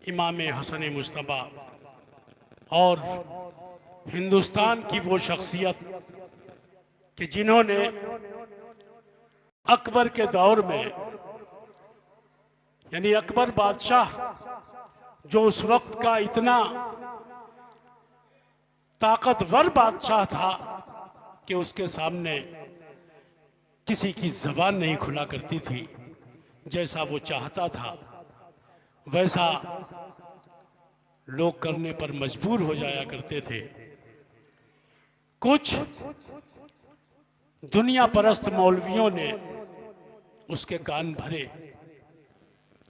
इमाम हसन मुस्तफ़ा और हिंदुस्तान की वो शख्सियत कि जिन्होंने अकबर के दौर में, यानी अकबर बादशाह जो उस वक्त का इतना ताकतवर बादशाह था कि उसके सामने किसी की जबान नहीं खुला करती थी। जैसा वो चाहता था वैसा लोग करने पर मजबूर हो जाया करते थे। कुछ दुनिया परस्त मौलवियों ने उसके कान भरे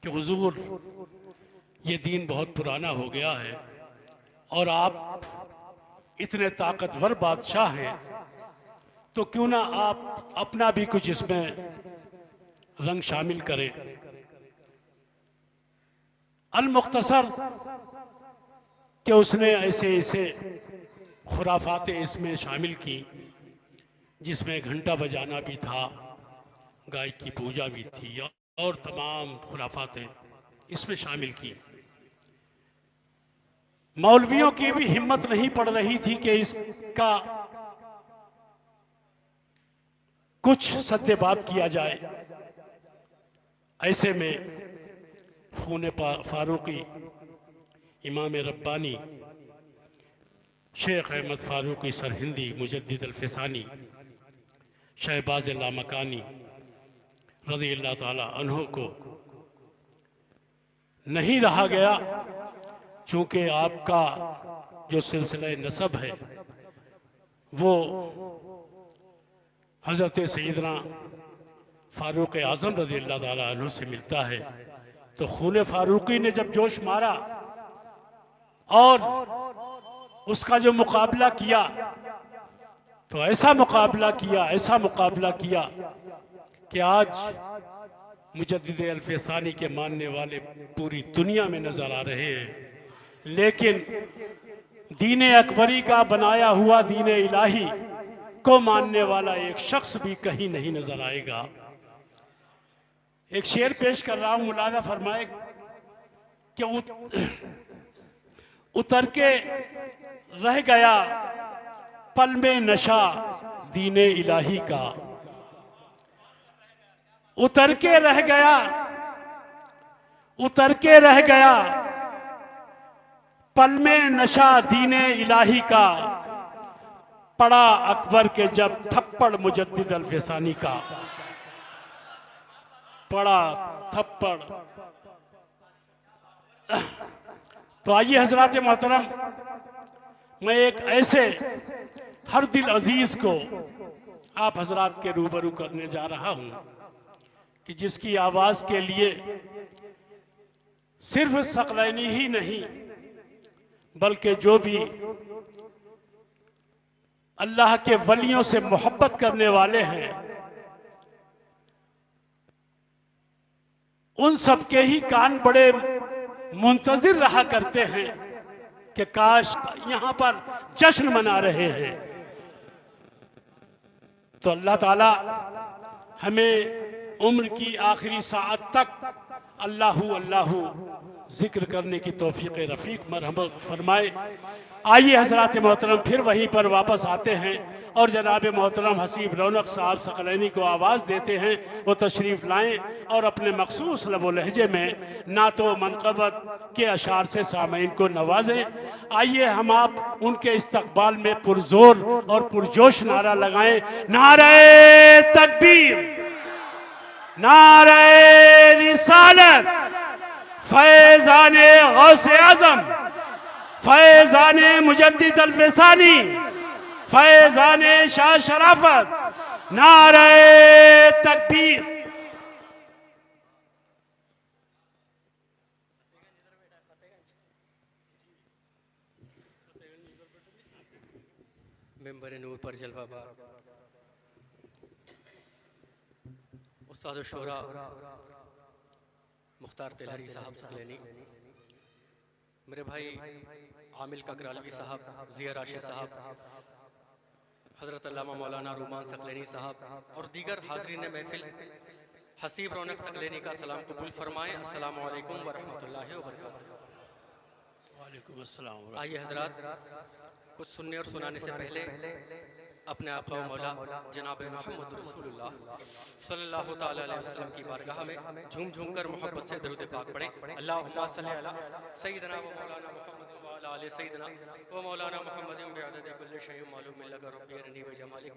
कि हुजूर ये दीन बहुत पुराना हो गया है और आप इतने ताकतवर बादशाह हैं, तो क्यों ना आप अपना भी कुछ इसमें रंग शामिल करें। अल मुख्तसर कि उसने ऐसे ऐसे खुराफातें इसमें शामिल की, जिसमें घंटा बजाना भी था, गाय की पूजा भी थी और तमाम खुराफातें इसमें शामिल की। मौलवियों की भी हिम्मत नहीं पड़ रही थी कि इसका कुछ सद्देबाब किया जाए। ऐसे में खून फारूकी, इमाम रब्बानी, शेख अहमद फारूकी सरहिंदी, मुजद्दिद अल-फ़िसानी, शहबाज लामकानी रज़ी अल्लाह ताला अन्हो को नहीं रहा गया, चूँकि आपका जो सिलसिला नसब है वो हज़रत सैयदना फारूक आज़म रज़ी अल्लाह ताला अन्हु से मिलता है। तो खून फारूकी ने जब जोश मारा और उसका जो मुकाबला किया, तो ऐसा मुकाबला किया कि आज मुजद्दिद अल-फ़िसानी के मानने वाले पूरी दुनिया में नजर आ रहे हैं, लेकिन दीन अकबरी का बनाया हुआ दीन इलाही को मानने वाला एक शख्स भी कहीं नहीं नजर आएगा। एक शेर पेश कर रहा हूं, मुलाजा फरमाए कि उतर के रह गया पल में नशा दीन इलाही का, उतर के रह गया पल में नशा दीन इलाही का, पड़ा अकबर के जब थप्पड़ मुजद्दिद अल-फ़िसानी का, पड़ा थप्पड़। तो आइए हजरात मोहतरम, मैं एक ऐसे हर दिल अजीज को आप हजरात के रूबरू करने जा रहा हूं कि जिसकी आवाज के लिए सिर्फ सकलैनी ही नहीं बल्कि जो भी अल्लाह के वलियों से मोहब्बत करने वाले हैं उन सबके ही कान बड़े मुंतजिर रहा करते हैं कि काश यहां पर जश्न मना रहे हैं। तो अल्लाह ताला हमें उम्र की आखिरी साअत तक अल्लाहु अल्लाहु जिक्र करने की तौफीक रफीक मरहमत फरमाए। आइए हजरात मोहतरम फिर वहीं पर वापस आते हैं और जनाब मोहतरम हसीब रौनक साहब सकलैनी को आवाज़ देते हैं, वो तशरीफ़ लाएं और अपने मखसूस लब व लहजे में नातो मनक़बत के अशार से सामईन को नवाजें। आइए हम आप उनके इस्तक़बाल में पुरजोर और पुरजोश नारा लगाएं, नारे तकबीर, नारे रिसालत, फैज़ाने गौसे आज़म, फैज़ाने मुजद्दिद अल-फ़िसानी, फैज़ाने शाह शराफत, नारे तकबीर। मेंबर नूर पर जलवा उस्ताद शोरा मुख्तार तिलहरी साहब सकलैनी, मेरे भाई आमिल ककरालवी साहब, ज़िया राशिद साहब, हज़रत अल्लामा मौलाना रूमान सकलैनी साहब और दीगर हाज़रीन महफिल हसीब रौनक सकलैनी का सलाम कबूल फरमाएँ। अस्सलामु अलैकुम व रहमतुल्लाहि व बरकातुहू। वालेकुम अस्सलाम। आइए हजरात, कुछ सुनने और सुनाने से पहले अपने आका व मौला जनाब मोहम्मद रसूलुल्लाह सल्लल्लाहु ताला अलैहि वसल्लम की बारगाह में झूम झूम कर मोहब्बत से दरूद पाक पढ़ें। अल्लाहुम्मा सल्ली अला सय्यिदना व मौलाना मुहम्मद व अला आलि सय्यिदना व मौलाना मुहम्मद बिअदद कुल्लि शैइन मालूम लका रब्बी अरनी व जमालिक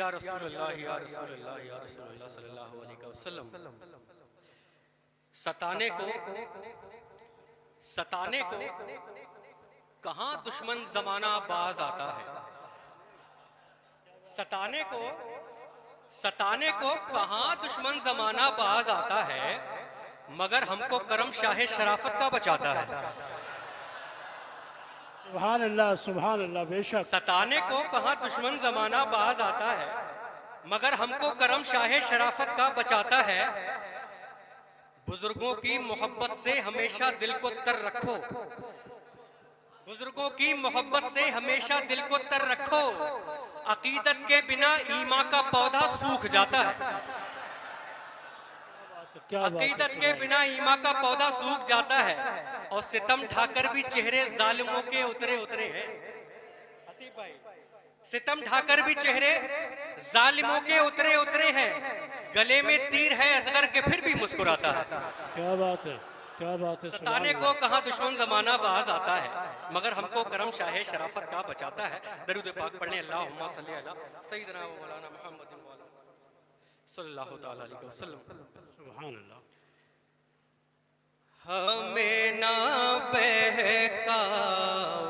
या रसूलुल्लाह या रसूलुल्लाह या रसूलुल्लाह सल्लल्लाहु अलैहि वसल्लम। सताने को कहाँ दुश्मन जमाना बाज आता है। सताने को कहाँ दुश्मन जमाना बाज आता है, मगर हमको करम शाह शराफत का बचाता है। सुभान अल्लाह बेशक। सताने को कहाँ दुश्मन जमाना बाज आता है, मगर हमको करम शाह शराफत का बचाता है। बुजुर्गों की मोहब्बत से हमेशा दिल को तर रखो, बुजुर्गों की मोहब्बत से हमेशा दिल को तर रखो। अकीदत के बिना ईमान का पौधा सूख जाता है। अकीदत के बिना ईमान का पौधा सूख जाता है। और सितम ढाकर भी चेहरे जालिमों के उतरे उतरे हैं। हसीब भाई, सितम ढाकर भी चेहरे जालिमों के उतरे उतरे हैं। गले में तीर है असगर के फिर भी मुस्कुराता है। क्या बात है, क्या बात है। सताने को कहाँ दुश्मन जमाना बाज आता है, मगर हमको करम शाह शराफत का बचाता है। दरूद पाक पढ़ने अल्लाहुम्मा सल्ली अला सय्यिदना व मौलाना मुहम्मद सल्लल्लाहु ताला अलैहि वसल्लम। सुभान अल्लाह। हमें ना बहकाओ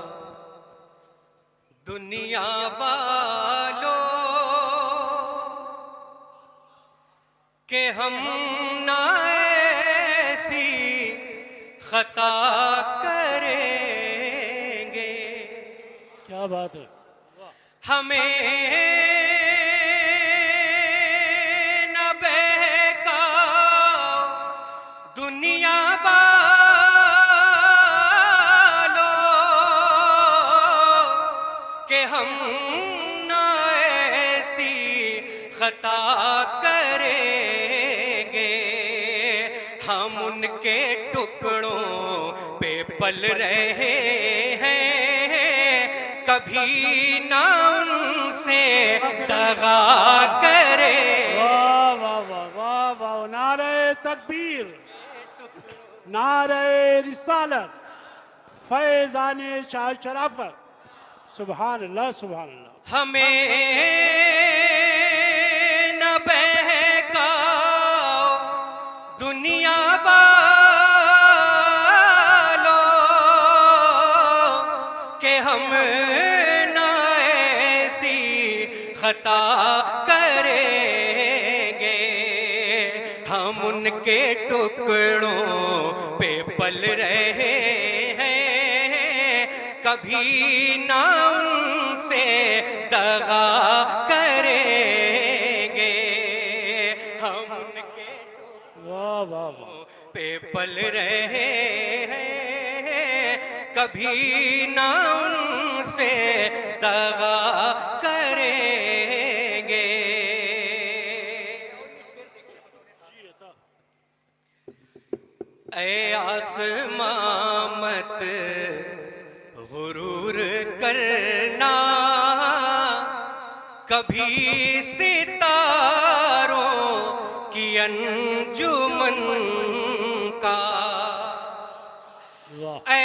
दुनिया वालों के हम ना ऐसी खता करेंगे। क्या बात है। हमें न बहकाओ दुनिया वालों के हम न ऐसी खता करेंगे। हम उनके टुकड़ों पे पल रहे हैं, कभी ना उनसे दगा करे। वाह वाह वाह वाह वाह। नारे तकबीर, नारे रिसालत, फैज़ाने शाह शराफत। सुभान अल्लाह, सुभान अल्लाह। हमें न बहकाओ दुनिया वालों के हम न ऐसी खता करेंगे। हम उनके टुकड़ों पे पल रहे हैं, कभी ना उनसे दगा करेंगे। हम उनके वाह वाह वाह। पे पल रहे हैं, कभी ना उनसे दगा करेंगे। ऐ आसमां मत गुरूर करना, कभी सितारों की अंजुमन का। वाह। ऐ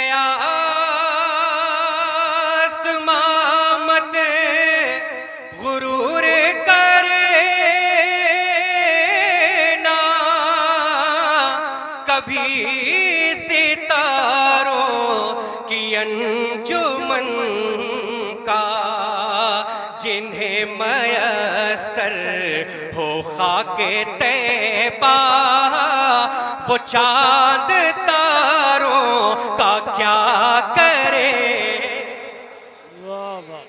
आसमां मत गुरूर करना, कभी सितारों की अंजुमन का। जिन्हें मयसर हो खाके तैबा, वो चांद तारों का क्या करे। वाह वाह,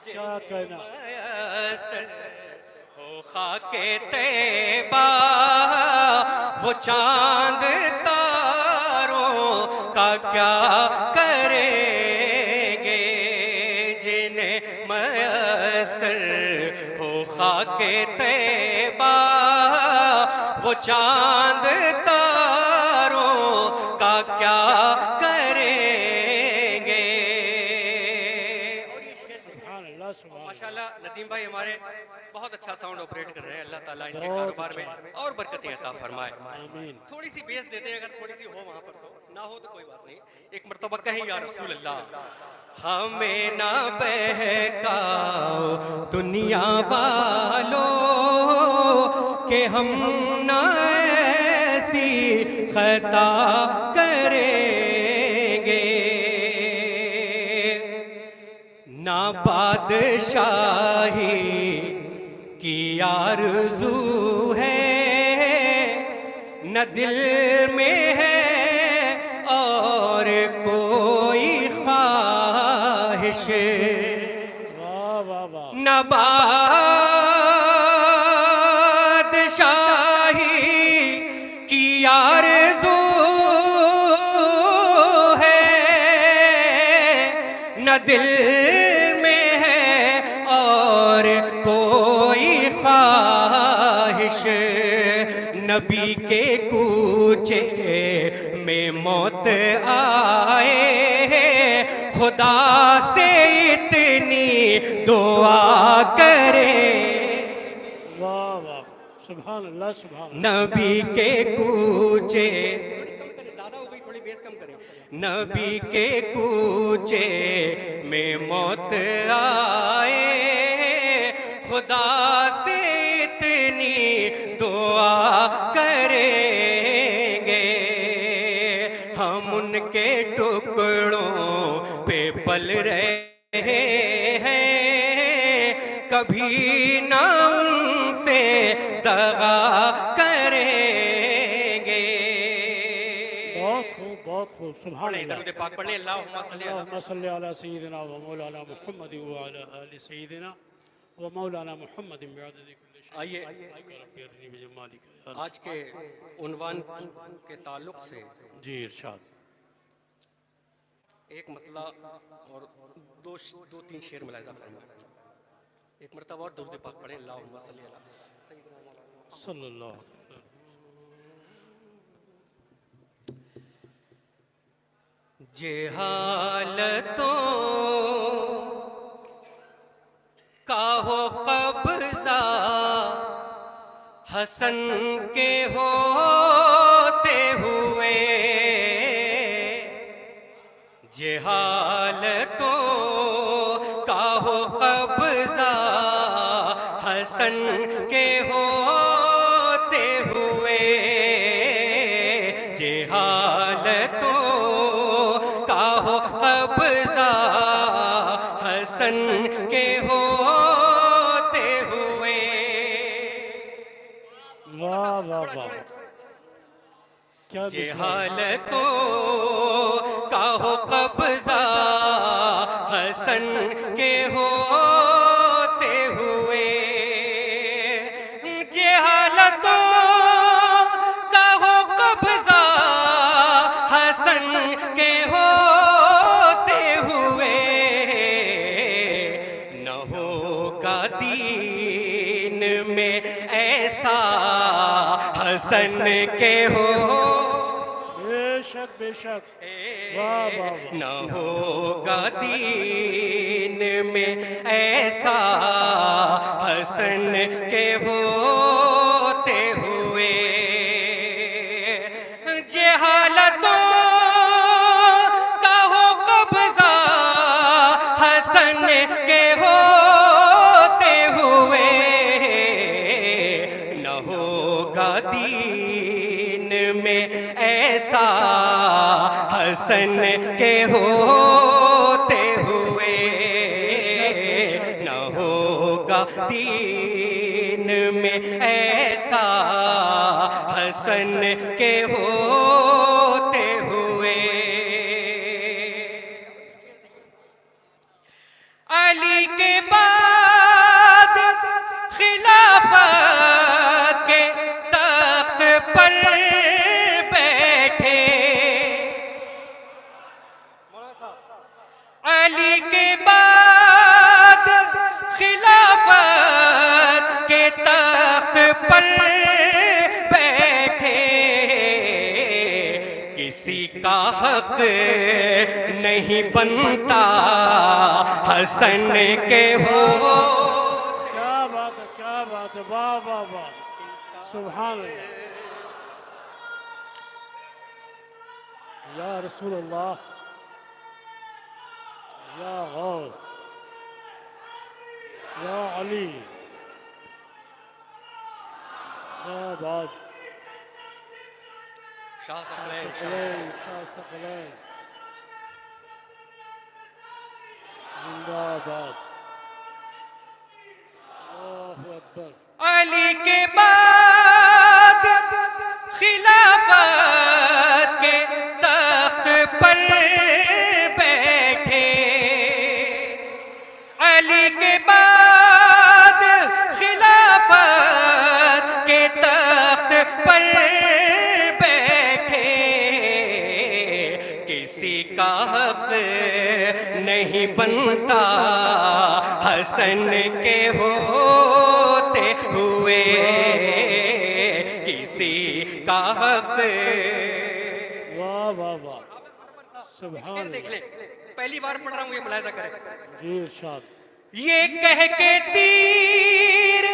क्या कहना। मयसर हो खाके तैबा, वो चांद तारों का क्या करेंगे। जिन्हें मयसर हो खाके तैबा, वो चांद तारों का क्या करेंगे। हमारे बहुत अच्छा साउंड ऑपरेट कर रहे हैं, अल्लाह ताला इनके कारोबार में और बरकतें अता फरमाए। आमीन। थोड़ी सी बेस देते हैं, अगर थोड़ी सी हो वहां पर, तो ना हो तो कोई बात नहीं। एक मर्तबा कहें या रसूल अल्लाह, हमें ना बहकाओ दुनिया वालों के हम ना ऐसी खता करेंगे, ना बादशाही की आरज़ू है, न दिल में है और कोई ख्वाहिश, वाह वाह वाह। न बादशाही की आरज़ू है, न दिल में है और कोई ख्वाहिश, नबी के कूचे में मौत आए, खुदा से इतनी दुआ करे, वाह वाह, सुभान अल्लाह सुभान अल्लाह। नबी के कूचे, ज़्यादा हो गई, थोड़ी बेस कम करें, नबी के कूचे में मौत आए, खुदा से इतनी दुआ करेंगे, हम उनके टुकड़ों पे पल रहे हैं, कभी ना उनसे दगा करेंगे। बहुत खूब बहुत खूब, सुभान अल्लाह। दरूद पाक पढ़ने, अल्लाहुम्मा सल्ली अला अल्लाहुम्मा सल्ली अला सय्यिदिना व मौलाना मुहम्मद व अला आलि सय्यिदिना व मौलाना मुहम्मद बिअदद कुल्ली शै। आइए रब्बी अरनी बिजमालिक या आज के उन्वान के ताल्लुक से जी इरशाद। एक मतला और दो तीन शेर मुलाहिजा फरमाएं। एक मरतबा और दरूद पाक पढ़ें, अल्लाहुम्मा सल्ली अला सय्यिदिना मौलाना। सल्लल्लाहु अलैहि वसल्लम। जे हालतों का हो कब्जा हसन के होते हुए, जे हालतों का हो कब्जा हसन के होते हुए, जे हालतों का हो कब्जा हसन के होते हुए, वाह वाह वाह, क्या जे मिसाल। हालतों का हो कब्जा हसन के होते हुए, जे हालतों का हो कब्जा हसन के होते हुए, न होगा दीन में ऐसा हसन के हो, बेशक बेशक, वाह वाह वाह। न होगा दीन में ऐसा हसन के होते हुए, जे हालतों का हो कब्जा हसन के होते हुए, न होगा दीन में ऐसा हसन के होते हुए, न होगा दीन में ऐसा हसन के होते हुए। अली के बाद खिलाफत के तख्त पर बैठे, अली के बाद खिलाफत के तख्त पर बैठे, किसी का हक नहीं बनता हसन के हो, क्या बात है, वाह वाह वाह, सुभान अल्लाह, या रसूल अल्लाह, या गौस, या अली, या बात, शाह सकलैन, सकलैन, शाह सकलैन, जिंदाबाद, अल्लाहु अकबर। अली के बाद खिलाफत के तख्त पर बैठे, अली के बाद खिलाफत के तख्त पर बैठे, किसी का हक नहीं बनता हसन के होते हुए, किसी का हक। वाह वाह वाह, सुभान देख ले, अल्लाह, पहली बार पढ़ रहा हूँ, ये मुलाहिजा करें। जी इरशाद। ये कह के तीर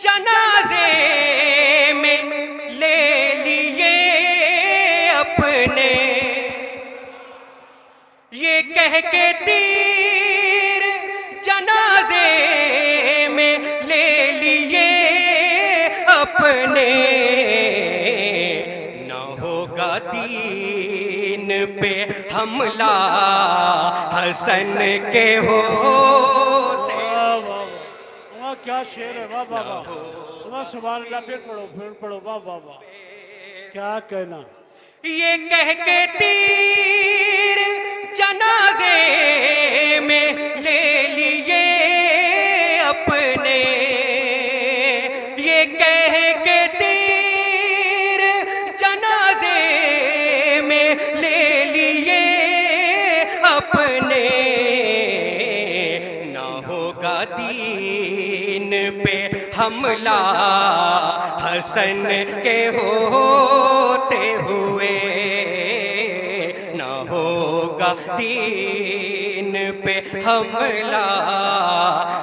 जनाजे में ले लिए अपने, ये कह के तीर जनाजे में ले लिए अपने, न होगा दीन पे हमला हसन के होते। वाह वाह वाह, वाह क्या शेर है, वाह वाह वाह, वाह सुभान अल्लाह, फिर पढ़ो, वाह वाह वाह, क्या कहना। ये कह के तीर जनाजे में ले लिए अपने, ये कह के तीर जनाजे में ले लिए अपने, ना होगा दीन पे हमला हसन के होते हुए, ना होगा दीन पे हमला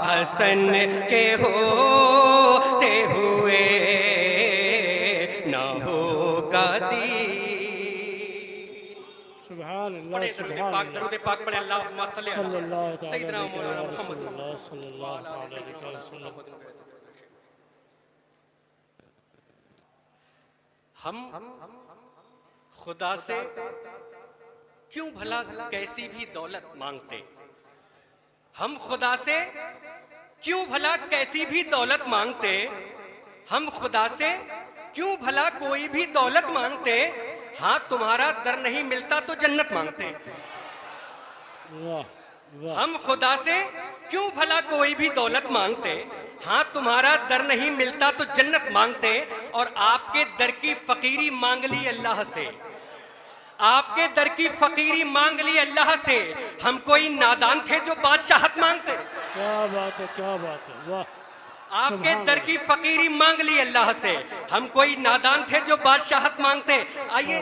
हसन के होते हुए, ना होगा दीन। सुभान अल्लाह, पढ़े सुभान पाक, अल्लाह, दरूद पाक पढ़े, अल्लाहुम्मा सल्ली अला सल्लल्लाहु तआला सय्यिदना अलैहि मौलाना व मुहम्मद। रसूलुल्लाह सल्लल्लाहु तआला अलैहि वसल्लम। हम खुदा से क्यों भला कैसी भी दौलत मांगते, हम खुदा से क्यों भला कैसी भी दौलत मांगते, हम खुदा से क्यों भला कोई भी दौलत मांगते, हाँ तुम्हारा दर नहीं मिलता तो जन्नत मांगते। वाह वाह, हम खुदा से क्यों भला कोई भी दौलत मांगते, हाँ तुम्हारा दर नहीं मिलता तो जन्नत मांगते, और आपके दर की फकीरी मांग ली अल्लाह से, आपके दर की फकीरी मांग ली अल्लाह से। हम कोई नादान थे जो बादशाहत मांगते, क्या बात है, क्या बात है, वाह, आपके दर की फकीरी मांग ली अल्लाह से, हम कोई नादान थे जो बादशाहत मांगते। आइए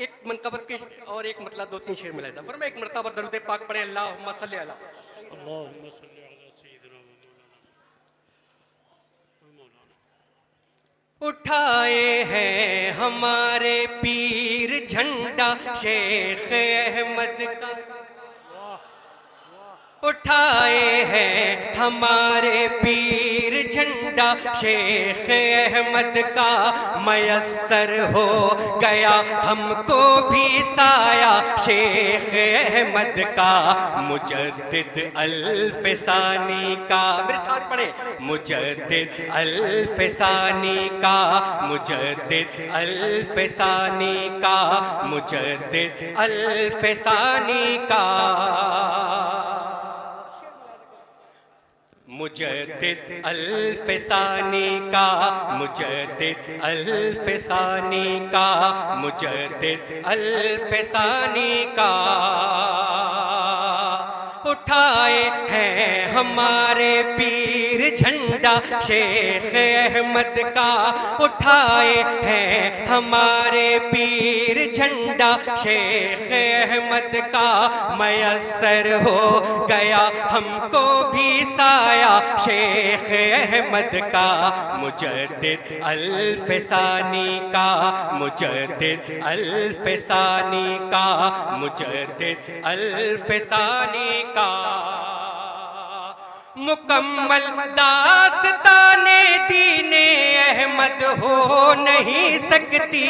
एक मनकबत के और एक मतलब दो तीन शेर मिला था, पर मैं एक मरतबा दरूद पाक पढ़े, अल्लाहुम्मा सल्ली अला। अल्लाहुम्मा सल्ली अला सय्यिदिना मौलाना। उठाए हैं हमारे पीर झंडा शेख अहमद का, उठाए हैं हमारे पीर झंडा शेख अहमद का, मयस्सर हो गया हमको भी साया शेख अहमद का, मुजद्दिद अल-फ़सानी का, मेरे साथ पढ़े, मुजद्दिद अल-फ़सानी का, मुजद्दिद अल-फ़सानी का, मुजद्दिद अल-फ़सानी का, मुजद्दिद अल-फ़सानी का, मुजद्दिद अल-फ़सानी का, मुजद्दिद अल-फ़सानी का। उठा उठाए हैं हमारे पीर झंडा शेख अहमद का, उठाए हैं हमारे पीर झंडा शेख अहमद का। मयस्सर हो गया हमको भी साया शेख अहमद का, मुजद्दिद अल-फ़सानी का, मुजद्दिद अल-फ़सानी का, मुजद्दिद अल-फ़सानी का। मुकम्मल दास्ताने दीने अहमद हो नहीं सकती,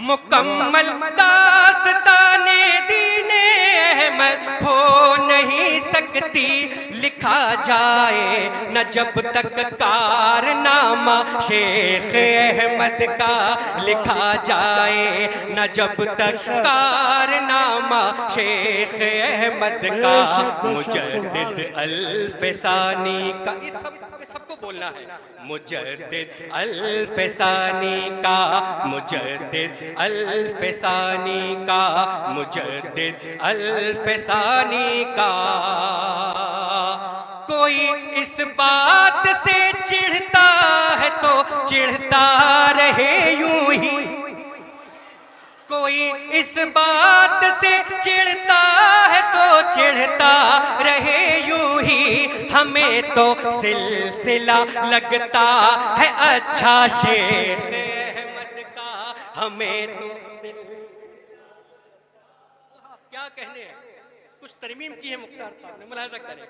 मुकम्मल दास्ताने दीने अहमद हो नहीं सकती। लिखा जाए न जब तक कारनामा शेख अहमद का, लिखा जाए न जब तक कारनामा शेख अहमद का। मुजद्दिद अल-फ़सानी का, ये सबको बोलना है। मुजद्दिद अल-फ़सानी का, मुजद्दिद अल-फ़सानी का, मुजद्दिद अल-फ़सानी का। कोई इस बात से चिढ़ता है तो चिढ़ता रहे यूं ही, कोई इस बात से चिढ़ता है तो चिढ़ता रहे यूं ही। हमें तो सिलसिला लगता है अच्छा शेख अहमद का, हमें तो क्या कहने हैं, कुछ तरमीम की है मुख्तार साहब ने, मुलाहिजा करें।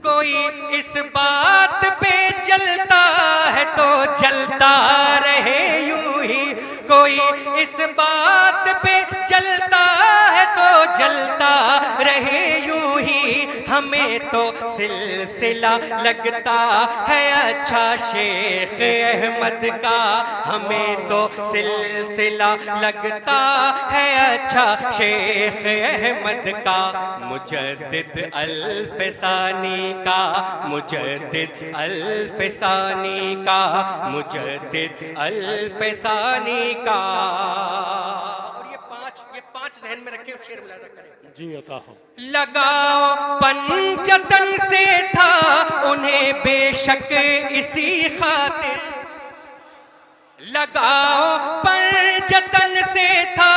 कोई इस बात पे जलता है तो जलता रहे यूं ही, कोई इस बात पे जलता है तो जलता रहे यूं ही। हमें तो सिलसिला लगता है अच्छा शेख अहमद का, हमें तो सिलसिला लगता है अच्छा शेख अहमद का। मुजद्दिद अल-फ़सानी का, मुजद्दिद अल-फ़सानी का, मुजद्दिद अल-फ़सानी का। और ये पांच ज़हन में रखे, शेर मुलाहिजा करें। जी अता हो। लगाओ पंजतन से था उन्हें बेशक इसी खातिर, लगाओ पंजतन से था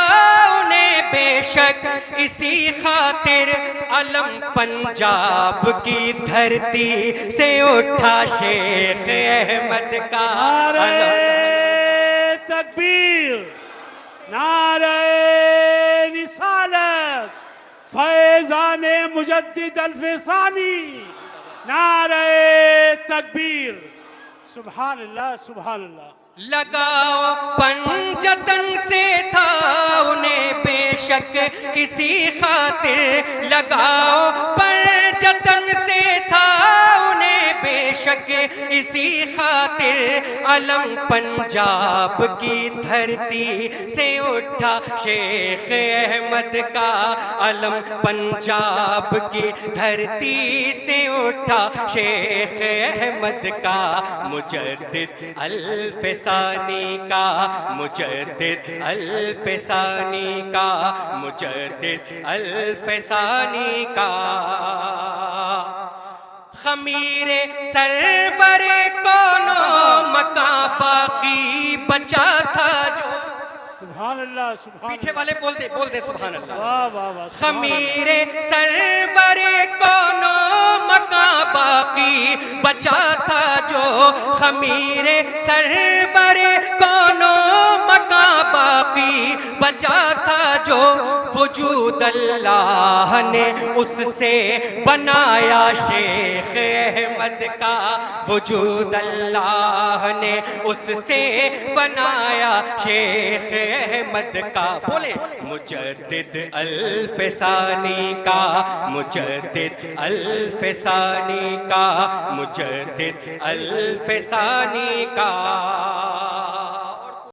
उन्हें बेशक इसी खातिर। अलम पंजाब की धरती से उठा शेख अहमद का। नारे तकबीर, नारे रिसालत, फैज़ाने मुजद्दिद अल-फ़सानी, नारे तकबीर। सुभान अल्लाह, सुभान अल्लाह। लगाओ पंजतन से था उन्हें बेशक इसी खातिर, लगाओ पंजतन से था उन्हें बेशक इसी खातिर। अलम पंजाब की धरती से उठा शेख अहमद का, अलम पंजाब की धरती से उठा शेख अहमद का। मुजद्दिद अल-फ़सानी का, मुजद्दिद अल-फ़सानी का, मुजद्दिद अल-फ़सानी का। खमीरे सरवरे कोनो मकां बाकी बचा था जो। सुभान अल्लाह, सुभान पीछे वाले बोल दे सुभान अल्लाह। वाह वाह वाह। खमीरे सरवरे कोनो मकां बाकी बचा था जो, खमीरे सरवरे कोनो मकां बाकी बचा था जो। वजूद अल्लाह ने उससे बनाया शेख अहमद का, वजूद अल्लाह ने उससे बनाया शेख अहमद का। बोले मुजद्दिद अल-फ़सानी का, मुजद्दिद अल-फ़सानी का, मुजद्दिद अल-फ़सानी का।